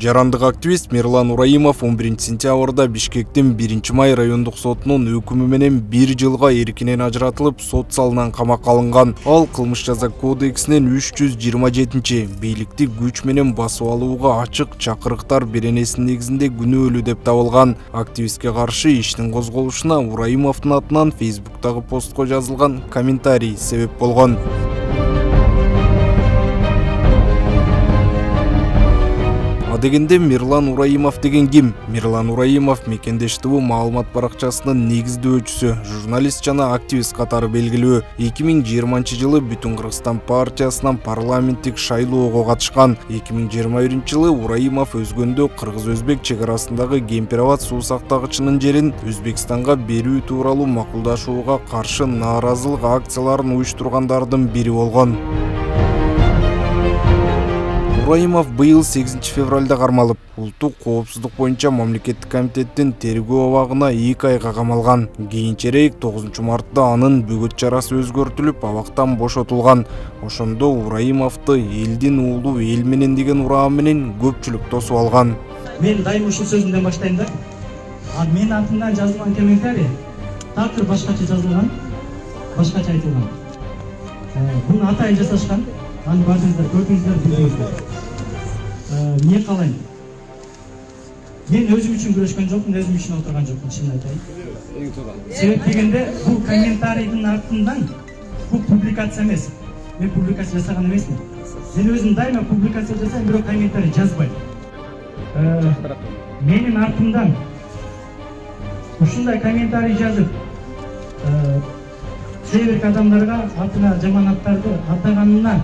Жарандык активист Мирлан Ураимов 11-сентябрда Бишкектин 1-май райондук сотунун өкүмү менен 1 жылга эркинен ажыратылып, сот салынан камакка алынган. Ал кылмыш жаза кодексинин 327 бийликти күч менен басып алууга ачык чакырыктар беренесинин негизинде күнөөлүү деп табылган. Активистке каршы иштин козголушуна Ураимовдун атынан Facebook'тагы постко жазылган комментарий себеп болгон. Дегенде Мирлан Ураимов деген ким? Мирлан Ураимов мекендештүү маалымат баракчасынын негиздөөчүсү, журналист жана активист катары белгилүү. 2020 жылы Бүтүн Кыргызстан партиясынан парламенттик шайлоого катышкан. 2021 жылы Ураимов өзгөндө кыргыз-өзбек чек арасындагы Кемпирабад суу сактагычынын жерин Өзбекстанга берүү тууралуу макулдашууга каршы нааразылык акцияларын уюштургандардын бири болгон. Ураимов быйыл 8 февралда кармалып, улуттук коопсуздук боюнча мамлекеттик комитеттин тергөө абагына 2 айга камалган. Кийинчерээк 9 мартта анын бөгөт чарасы өзгөртүлүп, абактан бошотулган. Ошондо Ураимовду элдин уулу эл менен деген ураам менен көпчүлүк тосуп алган. Мен дайым ушул сөзүмдөн баштайм да. Менин атымдан жазылган комментарий такыр башкача жазылган, башкача айтылган. Буну атайын жасашкан. Аны бардыңыздар, көрдүңүздөр, билдиңиздер. Эмне калайын? Мен өзүм үчүн күрөшкөн жокмун, өзүм үчүн отурган жокмун, чынын айтайын. Себеп дегенде, бул комментарийдин артынан бул публикация эмес. Мен публикация жасаган эмесмин. Мен өзүм дайыма публикация жасайм, бирок комментарий жазбайм. Менин артымдан ушундай комментарий жазып, кээ адамдарга атына жаманаттарды атаганына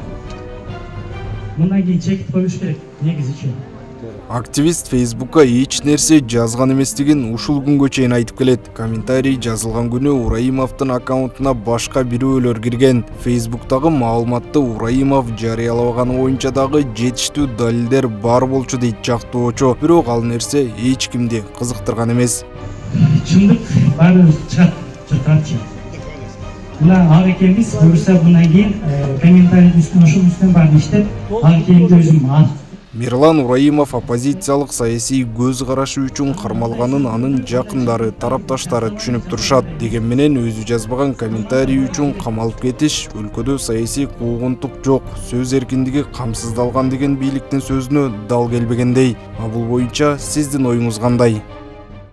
мындан кийин чекит коюш керек, негизичи. Активист Facebook'ка эч нерсе жазган эместигин ушул күнгө чейин айтып келет. Комментарий жазылган күнү Ураимовдун аккаунтуна башка бирөөлөр кирген. Facebook'тагы маалыматты Ураимов жарыялаганы боюнча дагы жетиштүү далилдер бар болчу дейт жактоочу. Бирок ал нерсе эч кимди кызыктырган эмес. Чындык баары чыгат. Мына ак экенбиз, буюрса мындан кийин комментарийдин үстүнө ошол үстүнөн баарын иштеп, ак экенди өзүм ант. Мирлан Ураимов оппозициялык саясий көз карашы үчүн кармалганын анын жакындары, тарапташтары түшүнүп турушат. Деген менен өзү жазбаган комментарий үчүн камалып кетиш өлкөдө саясий куугунтук жок, сөз эркиндиги камсыздалган деген бийликтин сөзүнө дал келбегендей. Бул боюнча сиздин оюңуз кандай?